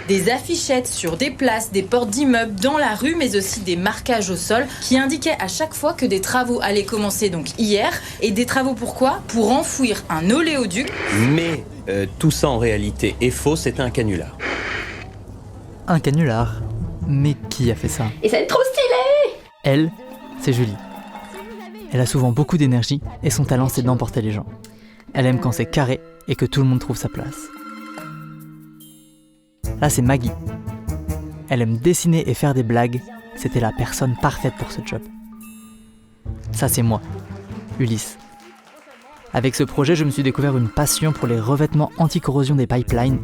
Des affichettes sur des places, des portes d'immeubles, dans la rue, mais aussi des marquages au sol qui indiquaient à chaque fois que des travaux allaient commencer donc hier. Et des travaux pourquoi ? Pour enfouir un oléoduc. Mais tout ça en réalité est faux, c'est un canular. Un canular ? Mais qui a fait ça ? Et ça va être trop stylé ! Elle, c'est Julie. Elle a souvent beaucoup d'énergie et son talent c'est d'emporter les gens. Elle aime quand c'est carré et que tout le monde trouve sa place. Là, c'est Maggie. Elle aime dessiner et faire des blagues. C'était la personne parfaite pour ce job. Ça, c'est moi, Ulysse. Avec ce projet, je me suis découvert une passion pour les revêtements anti-corrosion des pipelines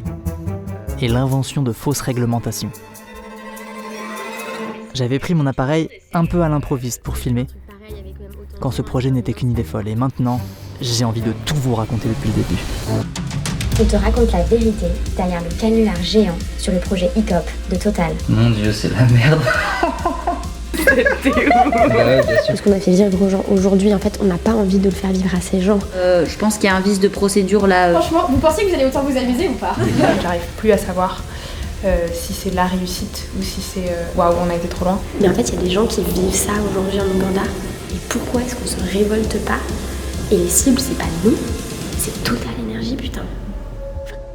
et l'invention de fausses réglementations. J'avais pris mon appareil un peu à l'improviste pour filmer, quand ce projet n'était qu'une idée folle. Et maintenant, j'ai envie de tout vous raconter depuis le début. On te raconte la vérité derrière le canular géant sur le projet ICOP de Total. Mon Dieu, c'est la merde. C'était ouf. Parce qu'on a fait vivre aux gens aujourd'hui, en fait, on n'a pas envie de le faire vivre à ces gens. Je pense qu'il y a un vice de procédure là. Franchement, vous pensez que vous allez autant vous amuser ou pas ? J'arrive plus à savoir si c'est la réussite ou si c'est waouh, on a été trop loin. Mais en fait, il y a des gens qui vivent ça aujourd'hui en Ouganda. Et pourquoi est-ce qu'on se révolte pas ? Et les cibles, c'est pas nous, c'est Total Energy, putain.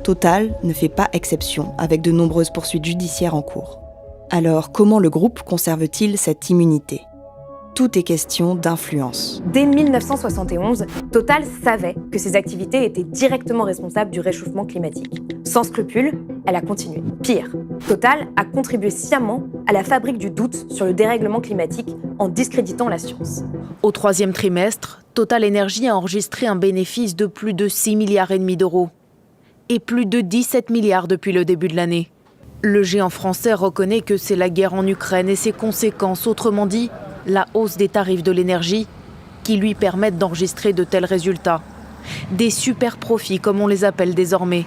Total ne fait pas exception, avec de nombreuses poursuites judiciaires en cours. Alors, comment le groupe conserve-t-il cette immunité ? Tout est question d'influence. Dès 1971, Total savait que ses activités étaient directement responsables du réchauffement climatique. Sans scrupule, elle a continué. Pire, Total a contribué sciemment à la fabrique du doute sur le dérèglement climatique en discréditant la science. Au troisième trimestre, Total Energy a enregistré un bénéfice de plus de 6,5 milliards d'euros et plus de 17 milliards depuis le début de l'année. Le géant français reconnaît que c'est la guerre en Ukraine et ses conséquences, autrement dit, la hausse des tarifs de l'énergie, qui lui permettent d'enregistrer de tels résultats. Des super profits, comme on les appelle désormais.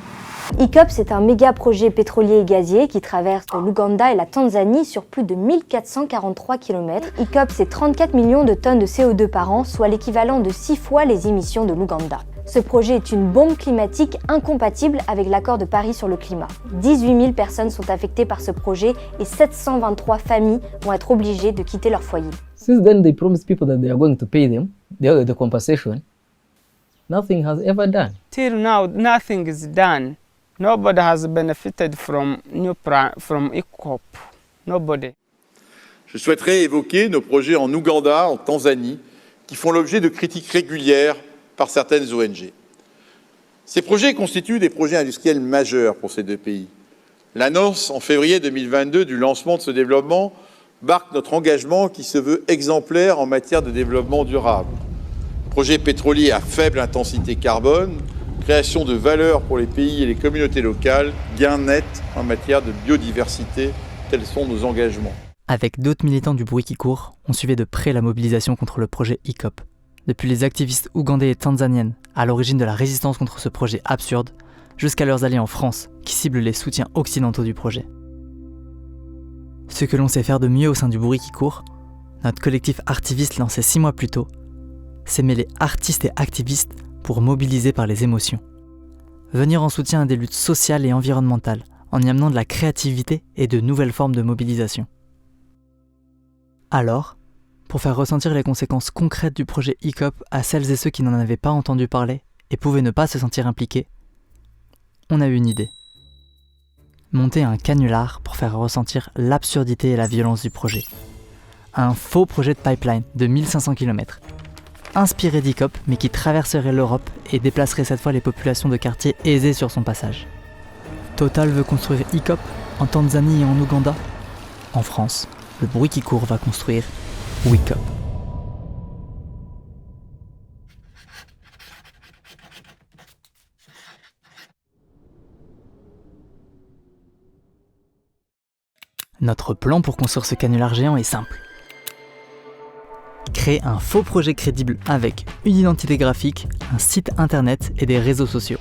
ICOP, c'est un méga projet pétrolier et gazier qui traverse l'Ouganda et la Tanzanie sur plus de 1443 km. ICOP, c'est 34 millions de tonnes de CO2 par an, soit l'équivalent de 6 fois les émissions de l'Ouganda. Ce projet est une bombe climatique incompatible avec l'accord de Paris sur le climat. 18 000 personnes sont affectées par ce projet et 723 familles vont être obligées de quitter leur foyer. Since then, they promised people that they are going to pay them the compensation. Nothing has ever done. Till now, nothing is done. Nobody has benefited from ICOP. Nobody. Je souhaiterais évoquer nos projets en Ouganda, en Tanzanie, qui font l'objet de critiques régulières par certaines ONG. Ces projets constituent des projets industriels majeurs pour ces deux pays. L'annonce en février 2022 du lancement de ce développement marque notre engagement qui se veut exemplaire en matière de développement durable. Projet pétrolier à faible intensité carbone, création de valeur pour les pays et les communautés locales, gain net en matière de biodiversité, tels sont nos engagements. Avec d'autres militants du bruit qui court, on suivait de près la mobilisation contre le projet ICOP. Depuis les activistes ougandais et tanzaniennes, à l'origine de la résistance contre ce projet absurde, jusqu'à leurs alliés en France, qui ciblent les soutiens occidentaux du projet. Ce que l'on sait faire de mieux au sein du bruit qui court, notre collectif artiviste lancé 6 mois plus tôt, c'est mêler artistes et activistes pour mobiliser par les émotions. Venir en soutien à des luttes sociales et environnementales, en y amenant de la créativité et de nouvelles formes de mobilisation. Alors, pour faire ressentir les conséquences concrètes du projet ICOP à celles et ceux qui n'en avaient pas entendu parler et pouvaient ne pas se sentir impliqués, on a eu une idée. Monter un canular pour faire ressentir l'absurdité et la violence du projet. Un faux projet de pipeline de 1500 km, inspiré d'ICOP mais qui traverserait l'Europe et déplacerait cette fois les populations de quartiers aisés sur son passage. Total veut construire ICOP en Tanzanie et en Ouganda. En France, le bruit qui court va construire WeCOP. Notre plan pour construire ce canular géant est simple. Créer un faux projet crédible avec une identité graphique, un site internet et des réseaux sociaux.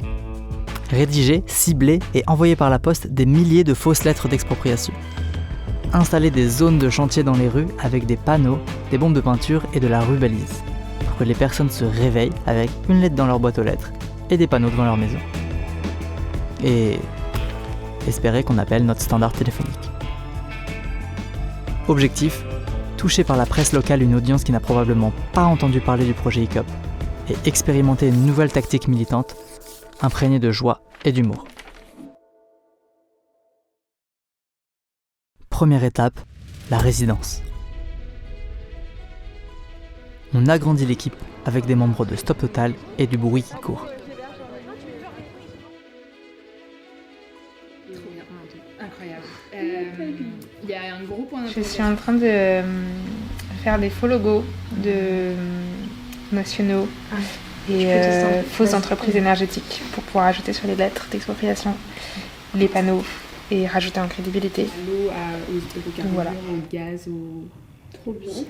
Rédiger, cibler et envoyer par la poste des milliers de fausses lettres d'expropriation. Installer des zones de chantier dans les rues avec des panneaux, des bombes de peinture et de la rubalise, pour que les personnes se réveillent avec une lettre dans leur boîte aux lettres et des panneaux devant leur maison. Et espérer qu'on appelle notre standard téléphonique. Objectif, toucher par la presse locale une audience qui n'a probablement pas entendu parler du projet ICOP et expérimenter une nouvelle tactique militante, imprégnée de joie et d'humour. Première étape, la résidence. On agrandit l'équipe avec des membres de Stop Total et du bruit qui court. Incroyable. Il y a un groupe Je suis en train de faire des faux logos de nationaux et fausses entreprises énergétiques pour pouvoir ajouter sur les lettres d'expropriation les panneaux et rajouter en crédibilité. Donc voilà.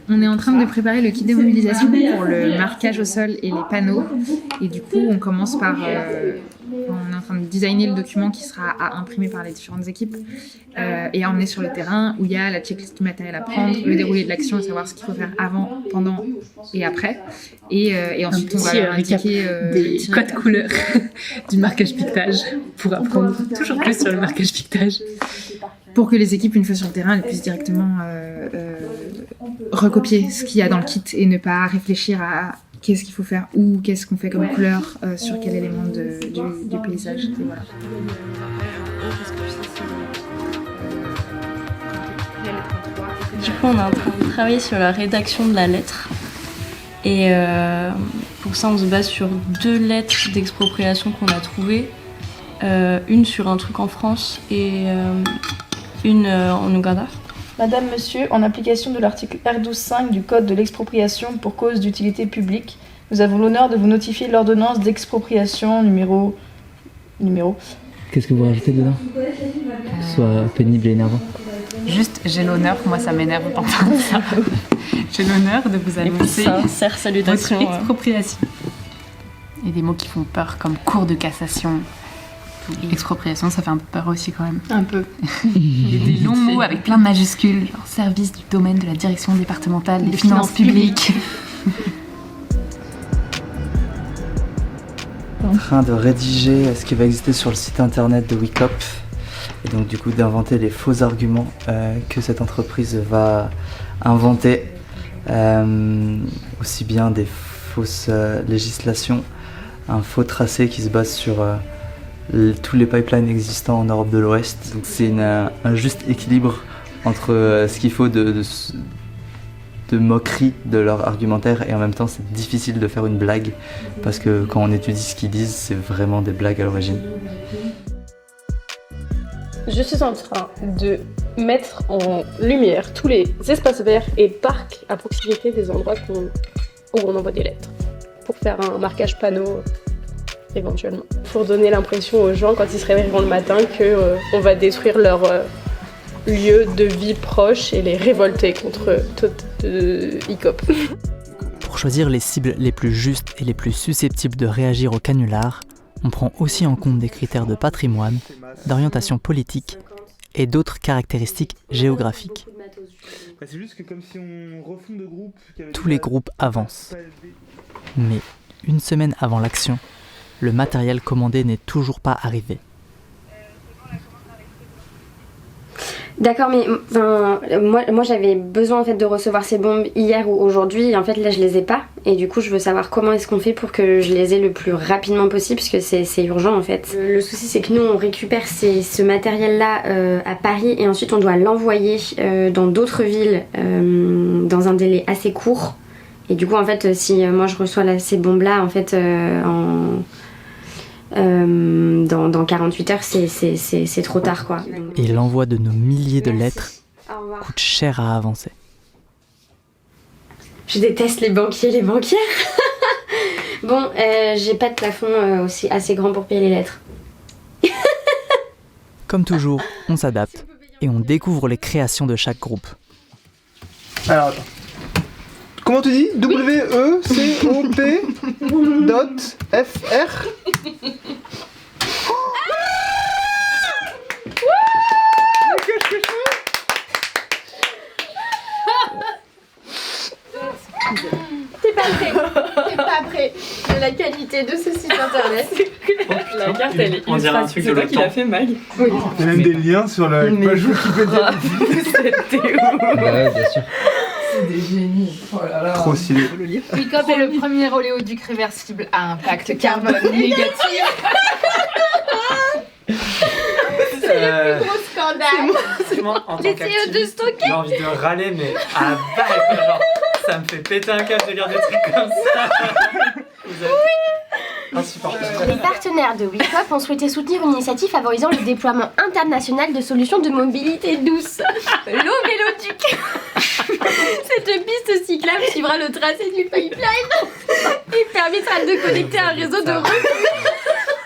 On est en train de préparer le kit de mobilisation pour le marquage au sol et les panneaux. Et du coup, on commence par... on est en train de designer le document qui sera à imprimer par les différentes équipes et à emmener sur le terrain où il y a la checklist du matériel à prendre, le déroulé de l'action, à savoir ce qu'il faut faire avant, pendant et après. Et ensuite, on va leur indiquer des codes couleurs du marquage piquetage pour apprendre toujours plus sur le marquage piquetage. Pour que les équipes, une fois sur le terrain, elles puissent directement recopier ce qu'il y a dans le kit et ne pas réfléchir à qu'est-ce qu'il faut faire ou qu'est-ce qu'on fait comme couleur sur quel élément du paysage. Et voilà. Du coup, on est en train de travailler sur la rédaction de la lettre. Et pour ça, on se base sur 2 lettres d'expropriation qu'on a trouvées. Une sur un truc en France et une en Ouganda. Madame, Monsieur, en application de l'article R12.5 du Code de l'expropriation pour cause d'utilité publique, nous avons l'honneur de vous notifier l'ordonnance d'expropriation numéro... Qu'est-ce que vous rajoutez dedans Soit pénible et énervant. Juste, j'ai l'honneur, moi ça m'énerve d'entendre ça. J'ai l'honneur de vous annoncer votre expropriation. Et des mots qui font peur comme cour de cassation. Expropriation, ça fait un peu peur aussi quand même. Un peu. Il y a des longs mots avec plein de majuscules, genre service du domaine de la direction départementale des finances publiques. En train de rédiger ce qui va exister sur le site internet de WICOP et donc du coup d'inventer les faux arguments que cette entreprise va inventer, aussi bien des fausses législations, un faux tracé qui se base sur tous les pipelines existants en Europe de l'Ouest. Donc c'est un juste équilibre entre ce qu'il faut de moquerie de leur argumentaire et en même temps c'est difficile de faire une blague parce que quand on étudie ce qu'ils disent, c'est vraiment des blagues à l'origine. Je suis en train de mettre en lumière tous les espaces verts et parcs à proximité des endroits où on envoie des lettres pour faire un marquage panneau éventuellement, pour donner l'impression aux gens quand ils se réveilleront le matin qu'on va détruire leur lieu de vie proche et les révolter contre ICOP. Pour choisir les cibles les plus justes et les plus susceptibles de réagir au canular, on prend aussi en compte des critères de patrimoine, d'orientation politique et d'autres caractéristiques géographiques. Tous les groupes avancent. Mais une semaine avant l'action, le matériel commandé n'est toujours pas arrivé. D'accord, mais moi j'avais besoin en fait de recevoir ces bombes hier ou aujourd'hui et en fait là je les ai pas et du coup je veux savoir comment est-ce qu'on fait pour que je les ai le plus rapidement possible parce que c'est urgent en fait. Le souci c'est que nous on récupère ce matériel là à Paris et ensuite on doit l'envoyer dans d'autres villes dans un délai assez court et du coup en fait si moi je reçois ces bombes là en fait dans 48 heures c'est trop tard quoi. Et l'envoi de nos milliers de lettres coûte cher à avancer. Je déteste les banquiers, les banquières. Bon, j'ai pas de plafond aussi assez grand pour payer les lettres. Comme toujours, on s'adapte et on découvre les créations de chaque groupe. Alors attends. Comment tu dis? WECOP.fr. T'es pas prêt. mais de la qualité de ce site internet. La carte, elle est On dirait un truc de toi qui l'OTAN. l'a fait, Mag. Oui. Il y a même des liens sur la page Wikipédia. C'était Ouais, bien sûr. C'est des génies. Oh là là. Trop stylé. WeCop est le premier oléoduc réversible à impact carbone négatif. C'est le plus gros scandale. C'est moi, en tant Les CO2 qu'activiste, stockés. j'ai envie de râler, mais à balle, quoi, genre, ça me fait péter un câble de lire des trucs comme ça. Vous êtes insupportable. Les partenaires de WeCop ont souhaité soutenir une initiative favorisant le déploiement international de solutions de mobilité douce. L'eau-véloduc. Cette piste cyclable suivra le tracé du pipeline et permettra de connecter un réseau de routes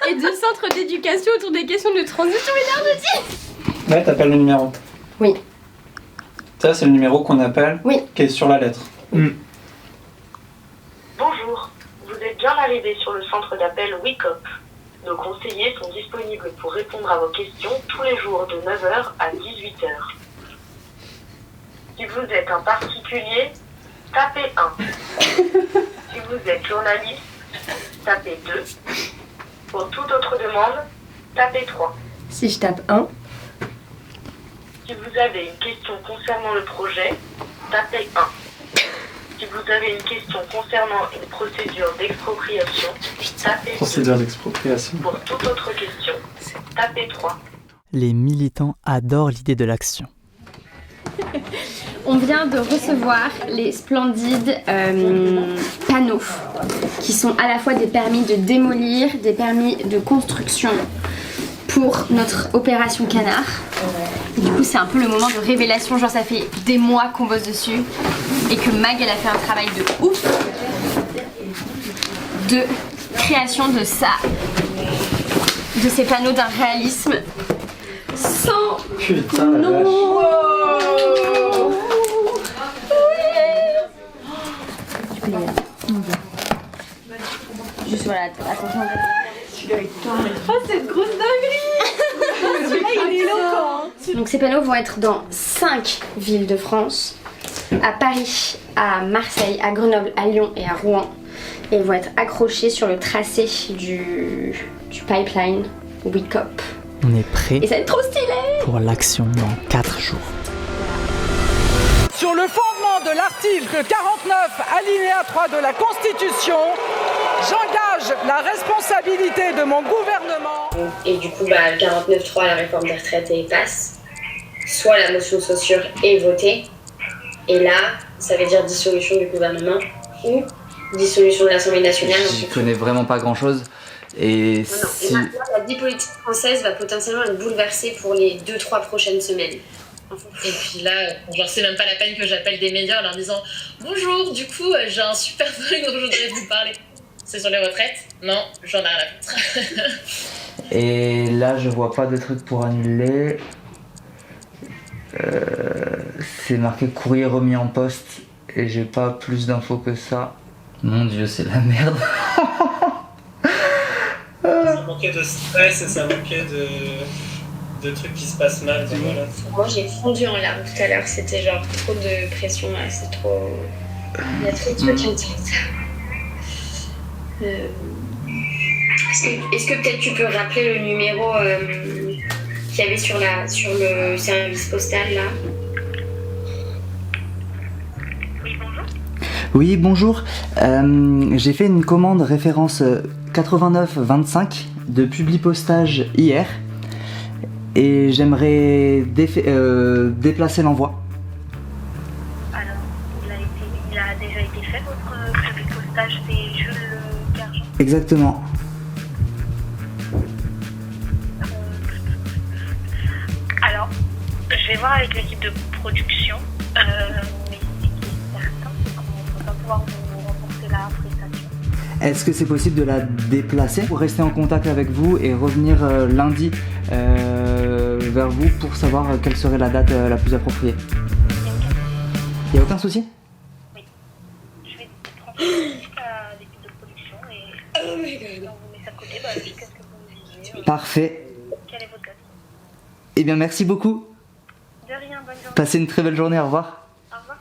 et de centres d'éducation autour des questions de transition énergétique. Ouais, t'appelles le numéro. Oui. Ça, c'est le numéro qu'on appelle, Oui. qui est sur la lettre. Bonjour, vous êtes bien arrivé sur le centre d'appel WeCop. Nos conseillers sont disponibles pour répondre à vos questions tous les jours de 9h à 18h. Si vous êtes un particulier, tapez 1. Si vous êtes journaliste, tapez 2. Pour toute autre demande, tapez 3. Si je tape 1. Si vous avez une question concernant le projet, tapez 1. Si vous avez une question concernant une procédure d'expropriation, tapez 2. Procédure d'expropriation. Pour toute autre question, tapez 3. Les militants adorent l'idée de l'action. On vient de recevoir les splendides panneaux qui sont à la fois des permis de démolir, des permis de construction pour notre opération Canard. Et du coup, c'est un peu le moment de révélation. Genre, ça fait des mois qu'on bosse dessus et que Mag, elle a fait un travail de ouf de création de ça, de ces panneaux d'un réalisme sans Putain, la vache. Juste voilà, attention. Oh, cette grosse dinguerie. Celui-là, il est éloquent. Donc ces panneaux vont être dans 5 villes de France, à Paris, à Marseille, à Grenoble, à Lyon et à Rouen. Et ils vont être accrochés sur le tracé du pipeline WeCop. On est prêt Et ça va être trop stylé. pour l'action dans 4 jours. Sur le fondement de l'article 49, alinéa 3 de la Constitution, j'engage la responsabilité de mon gouvernement. Et du coup, le 49.3, la réforme des retraites, elle passe. Soit la motion de censure est votée, et là, ça veut dire dissolution du gouvernement, ou dissolution de l'Assemblée nationale. J'y connais vraiment pas grand chose. Et Et si. maintenant, la vie politique française va potentiellement être bouleversée pour les 2-3 prochaines semaines. Et puis là, genre c'est même pas la peine que j'appelle des médias en leur disant bonjour, du coup j'ai un super truc dont je voudrais vous parler. C'est sur les retraites? Non, j'en ai rien à foutre. Et là, je vois pas de truc pour annuler. C'est marqué courrier remis en poste et j'ai pas plus d'infos que ça. Mon dieu, c'est la merde. Ça manquait de stress et ça manquait de trucs qui se passent mal. Donc voilà. Moi, j'ai fondu en larmes tout à l'heure. C'était genre trop de pression là. C'est trop. Il y a trop de trucs à dire. Est-ce que peut-être tu peux rappeler le numéro qu'il y avait sur le service postal là? Oui, bonjour. J'ai fait une commande référence 8925 de Publipostage hier et j'aimerais déplacer l'envoi. Alors, il a déjà été fait, votre Publipostage, c'est Jules Gargent. Exactement. Alors, je vais voir avec l'équipe de production, mais ce qui est certain, c'est qu'on ne va pas pouvoir vous rembourser la prestation. Est-ce que c'est possible de la déplacer pour rester en contact avec vous et revenir lundi vers vous pour savoir quelle serait la date la plus appropriée? Il n'y a aucun souci? Je vais transmettre à l'équipe de production et on vous met ça de côté jusqu'à ce que vous me disiez. Parfait. Quelle est votre date? Eh bien, merci beaucoup. De rien, bonne journée. Passez une très belle journée, au revoir. Au revoir.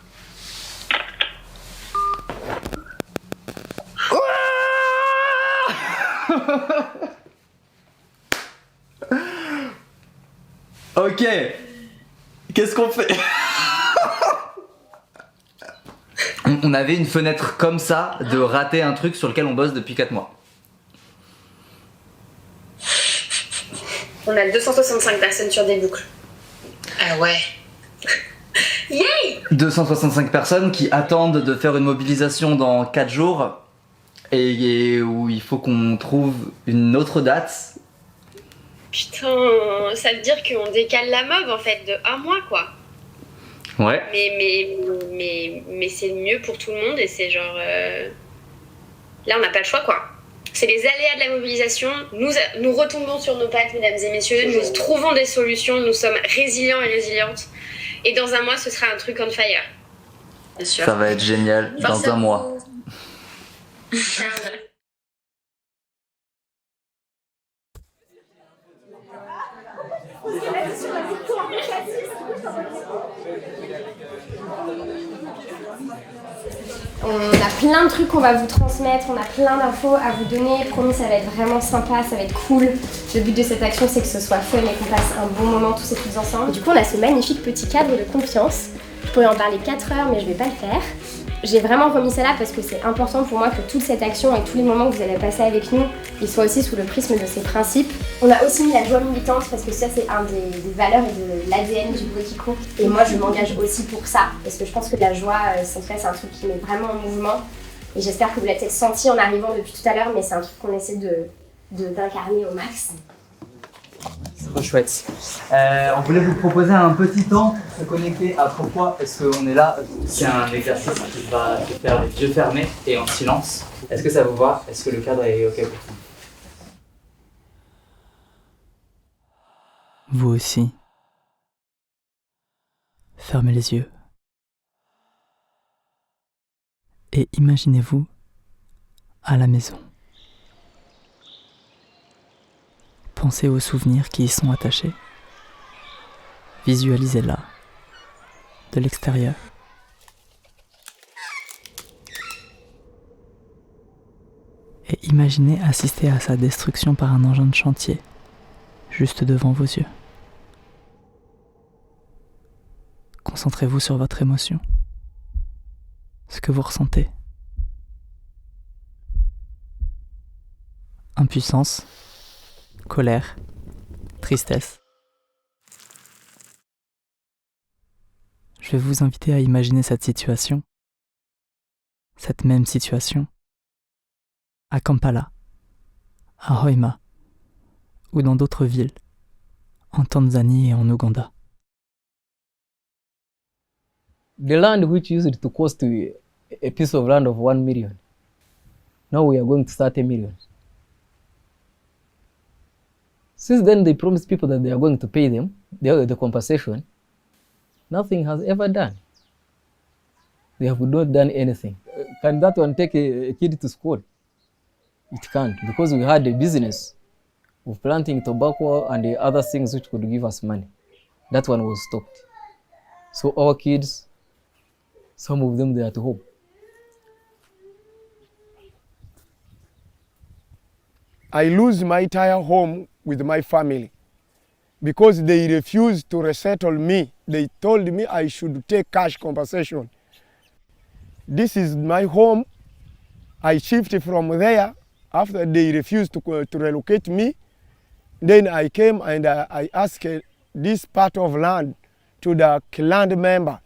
Ok, qu'est-ce qu'on fait? On avait une fenêtre comme ça de rater un truc sur lequel on bosse depuis 4 mois. On a 265 personnes sur des boucles. Ah ouais. Yay! 265 personnes qui attendent de faire une mobilisation dans 4 jours et où il faut qu'on trouve une autre date. Putain, ça veut dire qu'on décale la mob en fait de 1 mois quoi. Ouais. Mais c'est mieux pour tout le monde et c'est genre... Là on n'a pas le choix quoi. C'est les aléas de la mobilisation. Nous retombons sur nos pattes, mesdames et messieurs. Nous trouvons des solutions. Nous sommes résilients et résilientes. Et dans 1 mois, ce sera un truc on fire. Bien sûr. Ça va être génial dans 1 mois. On a plein de trucs qu'on va vous transmettre, on a plein d'infos à vous donner. Promis, ça va être vraiment sympa, ça va être cool. Le but de cette action, c'est que ce soit fun et qu'on passe un bon moment tous et toutes ensemble. Et du coup, on a ce magnifique petit cadre de confiance. Je pourrais en parler 4 heures, mais je vais pas le faire. J'ai vraiment remis ça là parce que c'est important pour moi que toute cette action et tous les moments que vous allez passer avec nous, ils soient aussi sous le prisme de ces principes. On a aussi mis la joie militante parce que ça c'est un des valeurs et de l'ADN du bruit qui court. Et moi je m'engage aussi pour ça parce que je pense que la joie, c'est un truc qui met vraiment en mouvement. Et j'espère que vous l'avez peut-être senti en arrivant depuis tout à l'heure, mais c'est un truc qu'on essaie d'incarner au max. Trop chouette. On voulait vous proposer un petit temps pour se connecter à pourquoi est-ce qu'on est là. C'est un exercice qui va se faire les yeux fermés et en silence. Est-ce que ça vous va? Est-ce que le cadre est ok pour vous? Vous aussi. Fermez les yeux. Et imaginez-vous à la maison. Pensez aux souvenirs qui y sont attachés. Visualisez-la de l'extérieur. Et imaginez assister à sa destruction par un engin de chantier, juste devant vos yeux. Concentrez-vous sur votre émotion, ce que vous ressentez. Impuissance, colère, tristesse. Je vais vous inviter à imaginer cette situation, cette même situation, à Kampala, à Hoima, ou dans d'autres villes, en Tanzanie et en Ouganda. The land which used to cost a piece of land of 1 million, now we are going to start a million. Since then, they promised people that they are going to pay them the compensation. Nothing has ever done. They have not done anything. Can that one take a kid to school? It can't, because we had a business of planting tobacco and the other things which could give us money. That one was stopped. So our kids, some of them, they are at home. I lose my entire home with my family because they refused to resettle me. They told me I should take cash compensation. This is my home. I shifted from there after they refused to relocate me. Then I came and I asked this part of land to the land members.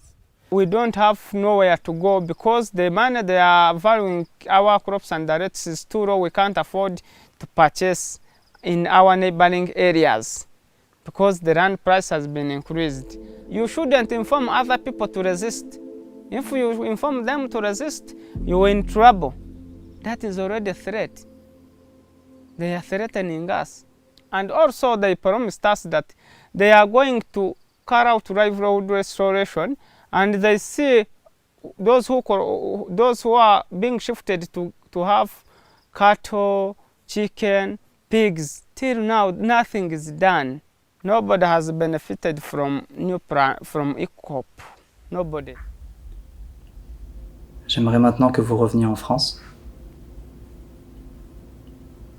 We don't have nowhere to go because the money they are valuing our crops and the rates is too low. We can't afford to purchase in our neighboring areas because the land price has been increased. You shouldn't inform other people to resist. If you inform them to resist, you're in trouble. That is already a threat. They are threatening us. And also they promised us that they are going to carry out railroad restoration, and they see those who are being shifted to have cattle, chicken, pigs. Till now, nothing is done. Nobody has benefited from ECOP. Nobody. J'aimerais maintenant que vous reveniez en France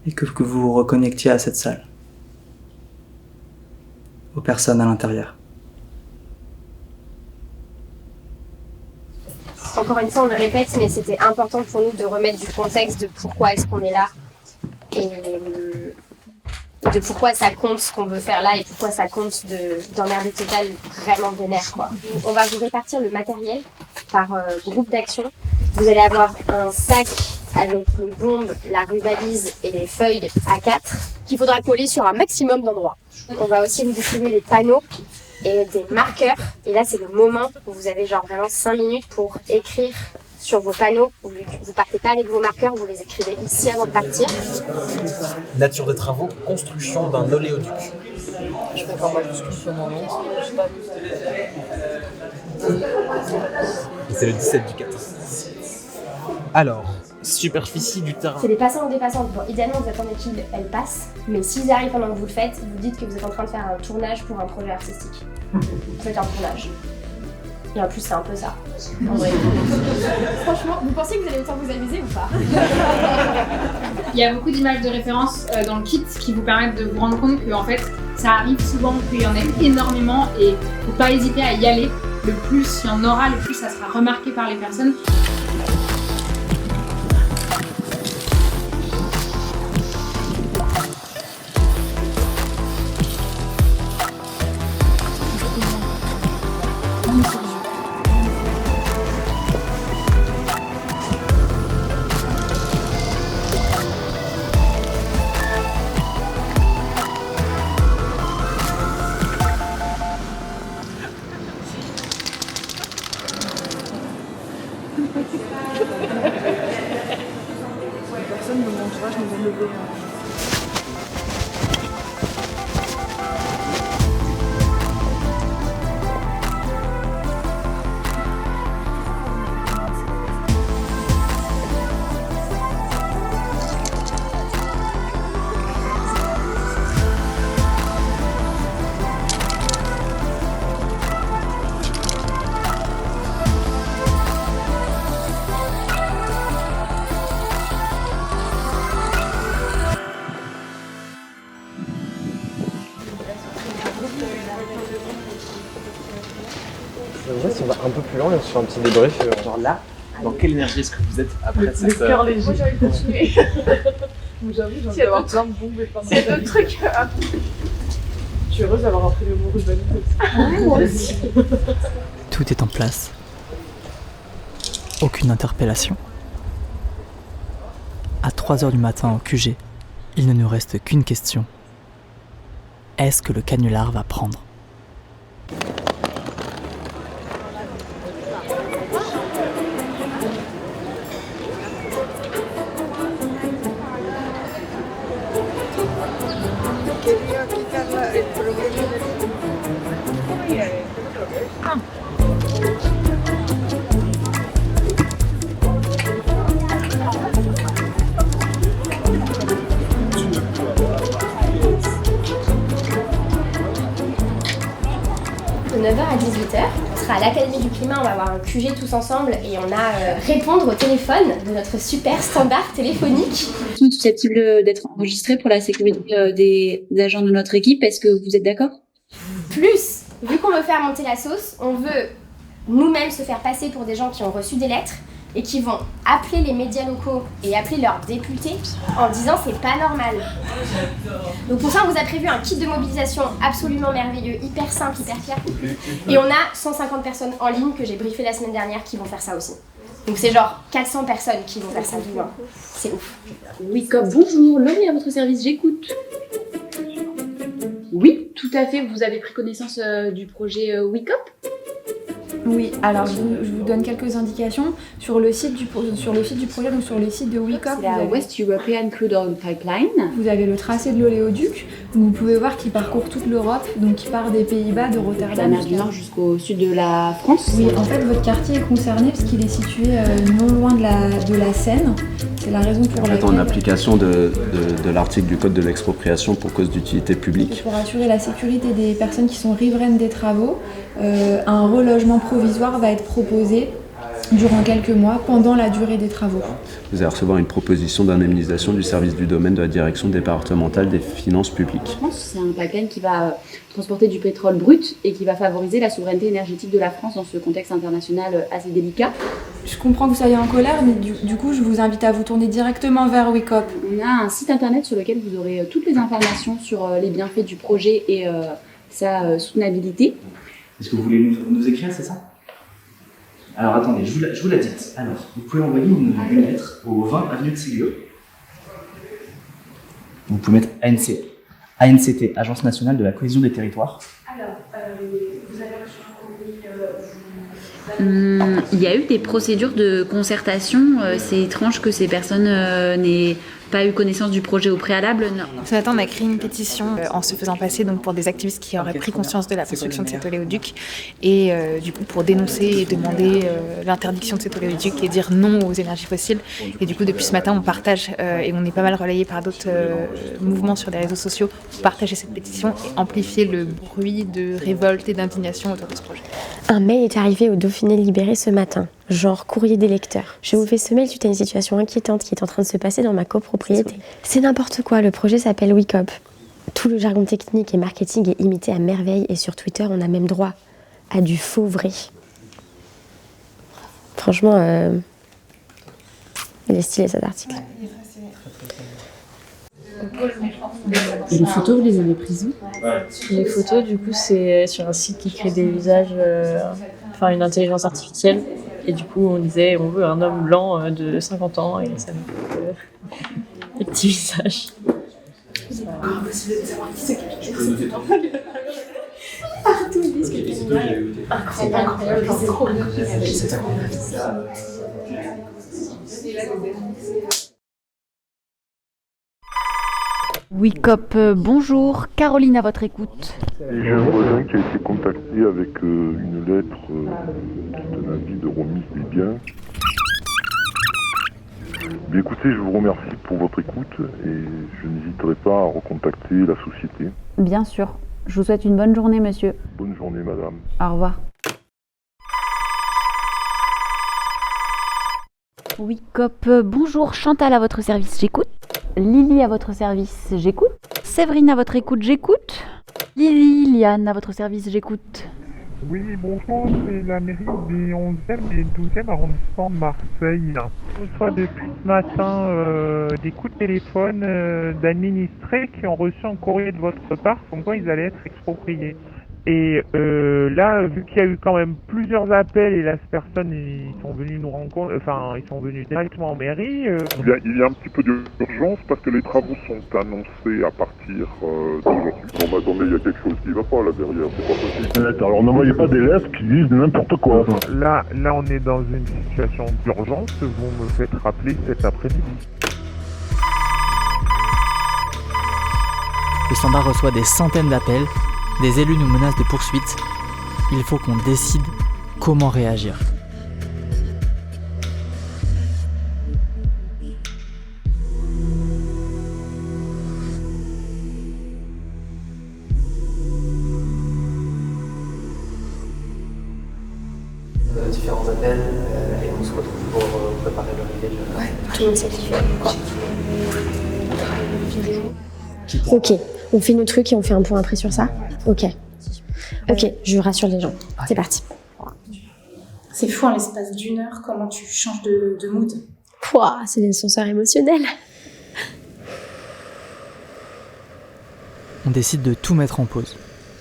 et que vous vous reconnectiez à cette salle, aux personnes à l'intérieur. Encore une fois, on le répète, mais c'était important pour nous de remettre du contexte de pourquoi est-ce qu'on est là et de pourquoi ça compte ce qu'on veut faire là et pourquoi ça compte d'emmerder Total vraiment vénère, quoi. On va vous répartir le matériel par groupe d'action. Vous allez avoir un sac avec les bombes, la rubalise et les feuilles A4 qu'il faudra coller sur un maximum d'endroits. On va aussi vous distribuer des panneaux et des marqueurs. Et là, c'est le moment où vous avez genre vraiment 5 minutes pour écrire sur vos panneaux. Vous partez pas avec vos marqueurs, vous les écrivez ici avant de partir. Nature des travaux, construction d'un oléoduc. Je vais faire ma discussion mon nom. C'est le 17 du 4. Alors, superficie du terrain. C'est des passants ou des passantes. Bon, idéalement, vous attendez qu'elles passent, mais s'ils arrivent pendant que vous le faites, vous dites que vous êtes en train de faire un tournage pour un projet artistique. Vous faites un tournage. Et en plus, c'est un peu ça. En vrai. Franchement, vous pensez que vous allez autant vous amuser ou pas? Il y a beaucoup d'images de référence dans le kit qui vous permettent de vous rendre compte que en fait, ça arrive souvent qu'il y en ait énormément et faut pas hésiter à y aller. Le plus il y en aura, le plus ça sera remarqué par les personnes. Personne de mon entourage ne veut lever. En vrai, si on va un peu plus loin, sur un petit débrief, genre là, dans quelle énergie est-ce que vous êtes après cette... Le cœur léger. Moi j'ai envie de continuer. J'avoue, j'ai envie d'avoir plein de bombes et plein de... C'est d'autres trucs. Je suis heureuse d'avoir appris le mot rubalise. Moi aussi. Tout est en place. Aucune interpellation. À 3h du matin au QG, il ne nous reste qu'une question. Est-ce que le canular va prendre ? De 9h à 18h, on sera à l'Académie du Climat, on va avoir un QG tous ensemble et on a répondre au téléphone de notre super standard téléphonique. Tout susceptible d'être enregistré pour la sécurité des agents de notre équipe, est-ce que vous êtes d'accord? Plus, vu qu'on veut faire monter la sauce, on veut nous-mêmes se faire passer pour des gens qui ont reçu des lettres et qui vont appeler les médias locaux et appeler leurs députés en disant c'est pas normal. Donc pour ça on vous a prévu un kit de mobilisation absolument merveilleux, hyper simple, hyper clair. Et on a 150 personnes en ligne que j'ai briefé la semaine dernière qui vont faire ça aussi. Donc c'est genre 400 personnes qui vont faire ça demain. C'est ouf. WeCop, bonjour, Laurie à votre service, j'écoute. Oui, tout à fait, vous avez pris connaissance du projet WeCop? Oui, alors je vous donne quelques indications. Sur le site du projet, donc sur le site de WeCop, c'est la West European Crude Oil Pipeline. Vous avez le tracé de l'oléoduc. Vous pouvez voir qu'il parcourt toute l'Europe, donc qui part des Pays-Bas, de Rotterdam. De la mer du Nord jusqu'au sud de la France. Oui, en fait, votre quartier est concerné parce qu'il est situé non loin de la Seine. C'est la raison pour laquelle... En application de l'article du Code de l'expropriation pour cause d'utilité publique. Pour assurer la sécurité des personnes qui sont riveraines des travaux, un relogement provisoire va être proposé durant quelques mois pendant la durée des travaux. Vous allez recevoir une proposition d'indemnisation du service du domaine de la direction départementale des finances publiques. C'est un pipeline qui va transporter du pétrole brut et qui va favoriser la souveraineté énergétique de la France dans ce contexte international assez délicat. Je comprends que vous soyez en colère, mais du coup, je vous invite à vous tourner directement vers Wicop. On a un site internet sur lequel vous aurez toutes les informations sur les bienfaits du projet et sa soutenabilité. Est-ce que vous voulez nous écrire, c'est ça? Alors attendez, je vous la dicte. Alors, vous pouvez envoyer une lettre au 20 avenue de Séguieux. Vous pouvez mettre ANCT, Agence nationale de la cohésion des territoires. Alors, vous avez reçu un courrier. Il y a eu des procédures de concertation. C'est étrange que ces personnes n'aient pas eu connaissance du projet au préalable. Non. Ce matin, on a créé une pétition en se faisant passer donc, pour des activistes qui auraient pris conscience de la construction de cet oléoduc et du coup pour dénoncer et demander l'interdiction de cet oléoduc et dire non aux énergies fossiles. Et du coup, depuis ce matin, on partage et on est pas mal relayé par d'autres mouvements sur les réseaux sociaux pour partager cette pétition et amplifier le bruit de révolte et d'indignation autour de ce projet. Un mail est arrivé au Dauphiné Libéré ce matin, genre courrier des lecteurs. Je vous fais ce mail suite à une situation inquiétante qui est en train de se passer dans ma copropriété. C'est n'importe quoi, le projet s'appelle Wicop. Tout le jargon technique et marketing est imité à merveille et sur Twitter, on a même droit à du faux vrai. Franchement, il est stylé cet article. Et les photos, vous les avez prises où? Les photos, du coup, c'est sur un site qui crée des visages, une intelligence artificielle. Et du coup, on disait, on veut un homme blanc de 50 ans, et ça nous fait des petits visages. Wicop, bonjour, Caroline à votre écoute. J'ai un voisin qui a été contacté avec une lettre qui donne avis de remise des biens. Bien, écoutez, je vous remercie pour votre écoute et je n'hésiterai pas à recontacter la société. Bien sûr. Je vous souhaite une bonne journée, monsieur. Bonne journée, madame. Au revoir. Wicop, bonjour, Chantal à votre service, j'écoute. Lily à votre service, j'écoute. Séverine à votre écoute, j'écoute. Liliane à votre service, j'écoute. Oui, bonjour, c'est la mairie des 11e et 12e arrondissements de Marseille. Je reçois depuis ce matin des coups de téléphone d'administrés qui ont reçu un courrier de votre part comme quoi ils allaient être expropriés. Et là, vu qu'il y a eu quand même plusieurs appels et là, ces personnes, ils sont venus nous rencontrer, ils sont venus directement en mairie. Il y a un petit peu d'urgence parce que les travaux sont annoncés à partir d'aujourd'hui. Non, mais attendez, il y a quelque chose qui va pas là derrière, c'est pas possible. Alors n'envoyez pas des lettres qui disent n'importe quoi. Là, on est dans une situation d'urgence. Vous me faites rappeler cet après-midi. Le standard reçoit des centaines d'appels. Des élus nous menacent de poursuites. Il faut qu'on décide comment réagir. Différents appels et on se retrouve pour préparer l'arrivée de... Ouais, tout le monde s'est fait. Ok, on fait nos trucs et on fait un point après sur ça. Ok, je rassure les gens. C'est parti. C'est fou en l'espace d'une heure comment tu changes de mood. Pouah, c'est l'ascenseur émotionnel. On décide de tout mettre en pause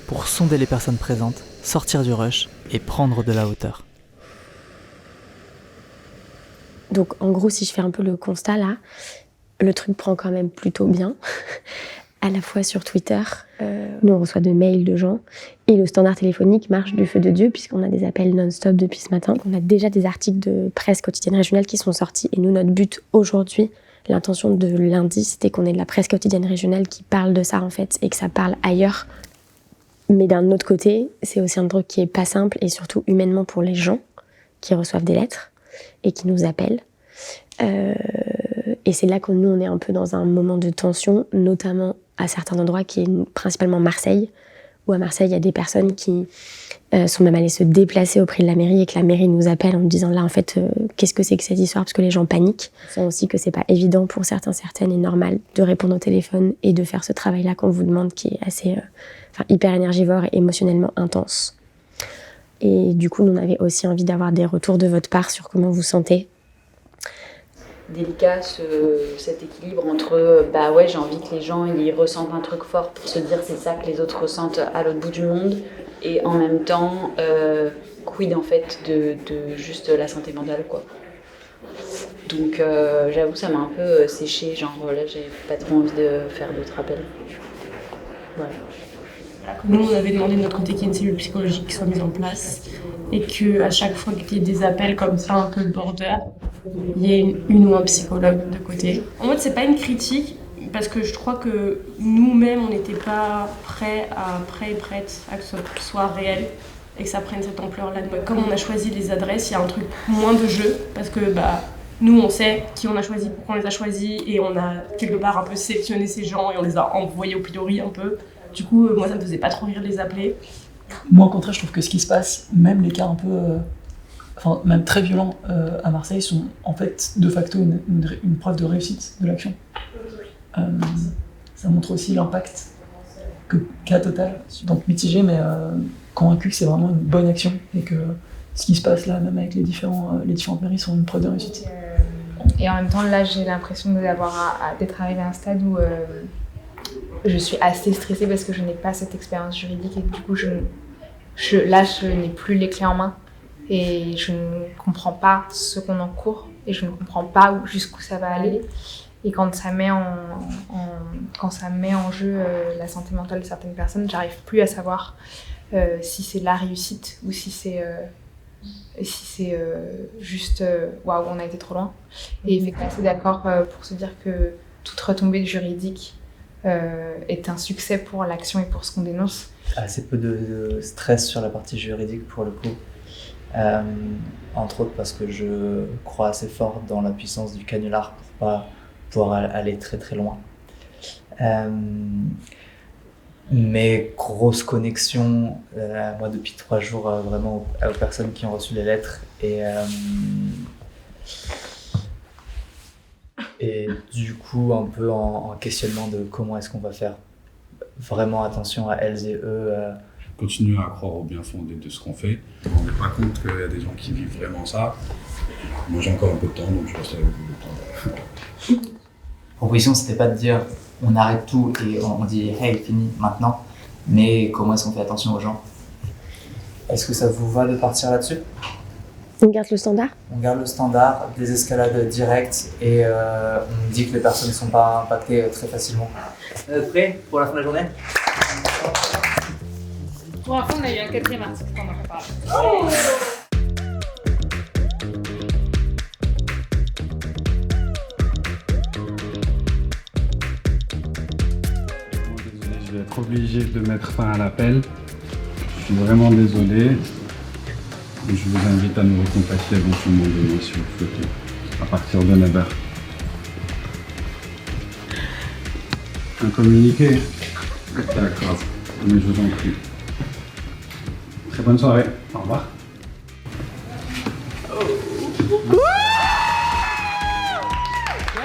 pour sonder les personnes présentes, sortir du rush et prendre de la hauteur. Donc en gros, si je fais un peu le constat là, le truc prend quand même plutôt bien. À la fois sur Twitter, nous on reçoit de mails de gens et le standard téléphonique marche du feu de Dieu puisqu'on a des appels non-stop depuis ce matin. On a déjà des articles de presse quotidienne régionale qui sont sortis et nous notre but aujourd'hui, l'intention de lundi, c'était qu'on ait de la presse quotidienne régionale qui parle de ça en fait et que ça parle ailleurs. Mais d'un autre côté, c'est aussi un truc qui est pas simple et surtout humainement pour les gens qui reçoivent des lettres et qui nous appellent. Et c'est là que nous on est un peu dans un moment de tension, notamment à certains endroits qui est principalement Marseille, Ou à Marseille, il y a des personnes qui sont même allées se déplacer auprès de la mairie et que la mairie nous appelle en nous disant là, en fait, qu'est-ce que c'est que cette histoire? Parce que les gens paniquent. On sent aussi que c'est pas évident pour certaines et normal de répondre au téléphone et de faire ce travail-là qu'on vous demande qui est assez hyper énergivore et émotionnellement intense. Et du coup, nous, on avait aussi envie d'avoir des retours de votre part sur comment vous sentez. Délicat cet équilibre entre bah ouais, j'ai envie que les gens ils ressentent un truc fort pour se dire c'est ça que les autres ressentent à l'autre bout du monde, et en même temps quid en fait de juste la santé mentale quoi. Donc j'avoue ça m'a un peu séché, genre là j'ai pas trop envie de faire d'autres appels. Voilà. Nous, on avait demandé de notre côté qu'il y ait une cellule psychologique qui soit mise en place et qu'à chaque fois qu'il y ait des appels comme ça, un peu border, il y ait une ou un psychologue de côté. En fait, c'est pas une critique parce que je crois que nous-mêmes, on n'était pas prêts et prêtes à que ce soit réel et que ça prenne cette ampleur-là. Comme on a choisi les adresses, il y a un truc moins de jeu parce que nous, on sait qui on a choisi, pourquoi on les a choisis et on a quelque part un peu sélectionné ces gens et on les a envoyés au pilori un peu. Du coup, moi, ça me faisait pas trop rire de les appeler. Moi, au contraire, je trouve que ce qui se passe, même les cas un peu, même très violents à Marseille, sont en fait de facto une preuve de réussite de l'action. Ça montre aussi l'impact qu'a Total. Donc mitigé, mais convaincu que c'est vraiment une bonne action et que ce qui se passe là, même avec les différentes mairies, sont une preuve de réussite. Et en même temps, là, j'ai l'impression d'être arrivée à un stade où je suis assez stressée parce que je n'ai pas cette expérience juridique et du coup, je n'ai plus les clés en main et je ne comprends pas ce qu'on encourt et je ne comprends pas jusqu'où ça va aller. Et quand ça met en jeu la santé mentale de certaines personnes, j'arrive plus à savoir si c'est la réussite ou si c'est juste waouh, on a été trop loin. Et effectivement, c'est d'accord pour se dire que toute retombée juridique est un succès pour l'action et pour ce qu'on dénonce. Assez peu de stress sur la partie juridique pour le coup. Entre autres parce que je crois assez fort dans la puissance du canular pour pas pouvoir aller très très loin. Mais grosse connexion, moi depuis 3 jours vraiment aux personnes qui ont reçu les lettres et du coup un peu en questionnement de comment est-ce qu'on va faire vraiment attention à elles et eux. Continuer à croire au bien fondé de ce qu'on fait. On ne se rend pas compte qu'il y a des gens qui vivent vraiment ça. Moi j'ai encore un peu de temps, donc je reste avec vous le temps. Proposition, c'était pas de dire on arrête tout et on dit hey, fini maintenant, mais comment est-ce qu'on fait attention aux gens? Est-ce que ça vous va de partir là-dessus? On garde le standard? On garde le standard, des escalades directes et on dit que les personnes ne sont pas impactées très facilement. Prêt pour la fin de la journée? Pour l'instant, on a eu un 4e article qu'on en a parlé. Je vais être obligé de mettre fin à l'appel. Je suis vraiment désolé. Je vous invite à nous recontacter éventuellement demain si vous souhaitez, à partir de 9h. Un communiqué? D'accord, mais je vous en prie. Très bonne soirée, au revoir.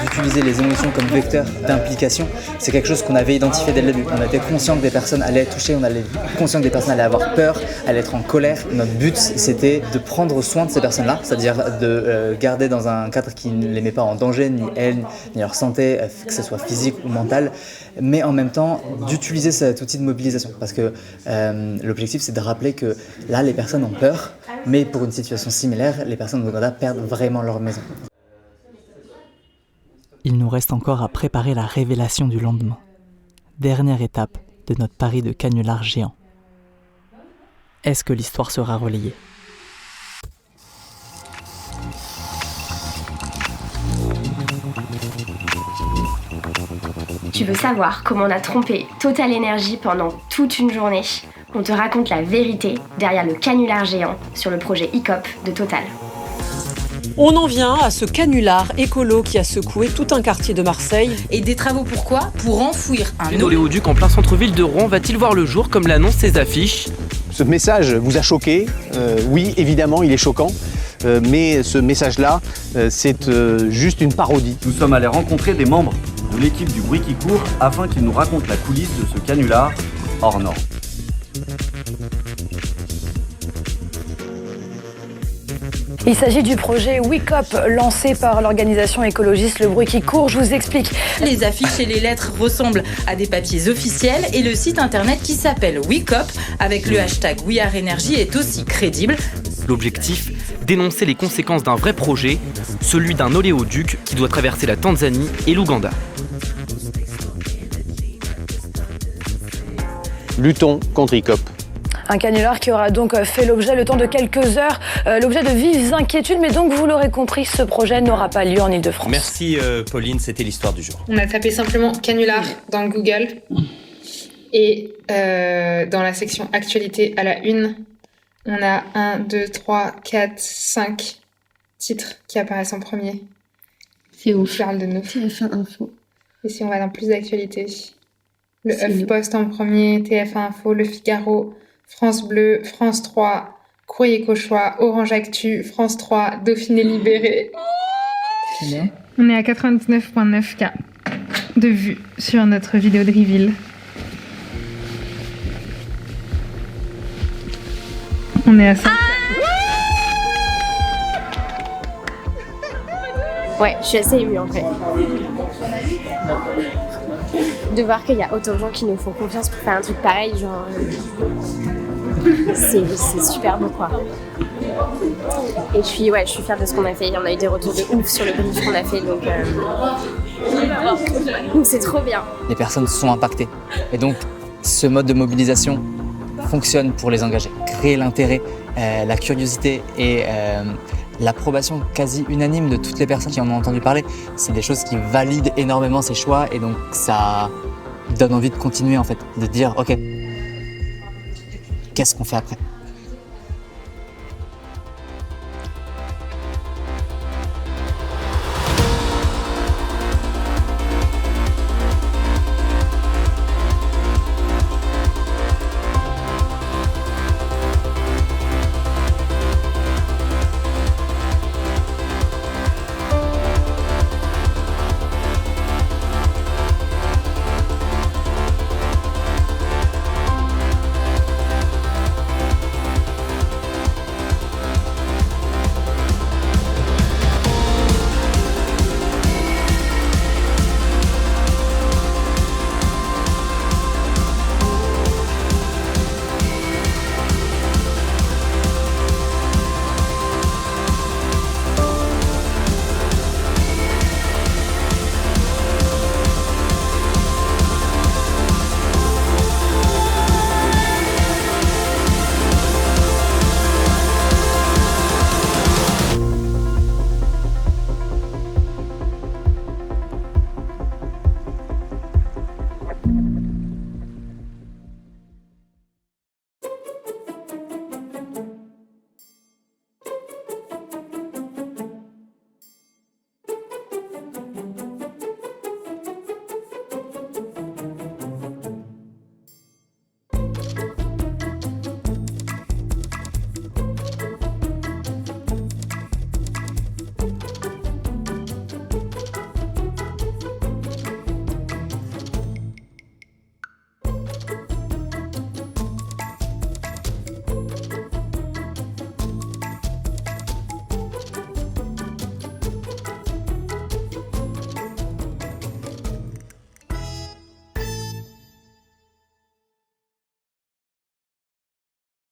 Utiliser les émotions comme vecteur d'implication, c'est quelque chose qu'on avait identifié dès le début. On était conscient que des personnes allaient être touchées, on était conscient que des personnes allaient avoir peur, allaient être en colère. Notre but, c'était de prendre soin de ces personnes-là, c'est-à-dire de garder dans un cadre qui ne les met pas en danger, ni elles, ni leur santé, que ce soit physique ou mentale, mais en même temps d'utiliser cet outil de mobilisation. Parce que l'objectif, c'est de rappeler que là, les personnes ont peur, mais pour une situation similaire, les personnes d'Ouganda perdent vraiment leur maison. Il nous reste encore à préparer la révélation du lendemain. Dernière étape de notre pari de canular géant. Est-ce que l'histoire sera relayée ? Tu veux savoir comment on a trompé Total Energy pendant toute une journée? On te raconte la vérité derrière le canular géant sur le projet ICOP de Total. On en vient à ce canular écolo qui a secoué tout un quartier de Marseille. Et des travaux pourquoi ? Pour enfouir un oléoduc en plein centre-ville de Rouen va-t-il voir le jour comme l'annoncent ces affiches ? Ce message vous a choqué ? Oui, évidemment, il est choquant. Mais ce message-là, c'est juste une parodie. Nous sommes allés rencontrer des membres de l'équipe du bruit qui court afin qu'ils nous racontent la coulisse de ce canular hors norme. Il s'agit du projet WeCop lancé par l'organisation écologiste Le Bruit qui court. Je vous explique. Les affiches et les lettres ressemblent à des papiers officiels et le site internet qui s'appelle WeCop avec le hashtag WeAreEnergy est aussi crédible. L'objectif, dénoncer les conséquences d'un vrai projet, celui d'un oléoduc qui doit traverser la Tanzanie et l'Ouganda. Luttons contre ICOP. Un canular qui aura donc fait l'objet, le temps de quelques heures, l'objet de vives inquiétudes. Mais donc, vous l'aurez compris, ce projet n'aura pas lieu en Ile-de-France. Merci Pauline, c'était l'histoire du jour. On a tapé simplement canular dans Google. Et dans la section actualité à la une, on a 1, 2, 3, 4, 5 titres qui apparaissent en premier. C'est ouf. Parle de nous. TF1 Info. Et si on va dans plus d'actualité, le HuffPost en premier, TF1 Info, Le Figaro, France Bleu, France 3, Courrier Cauchois, Orange Actu, France 3, Dauphiné Libéré. On est à 99,9K de vues sur notre vidéo de reveal. On est à 5K. Ouais, je suis assez émue en fait. De voir qu'il y a autant de gens qui nous font confiance pour faire un truc pareil, genre. C'est super beau quoi. Et je suis fière de ce qu'on a fait. On a eu des retours de ouf sur le brief qu'on a fait, donc c'est trop bien. Les personnes sont impactées. Et donc, ce mode de mobilisation fonctionne pour les engager. Créer l'intérêt, la curiosité et l'approbation quasi unanime de toutes les personnes qui en ont entendu parler, c'est des choses qui valident énormément ces choix et donc ça donne envie de continuer en fait, de dire ok, qu'est-ce qu'on fait après ?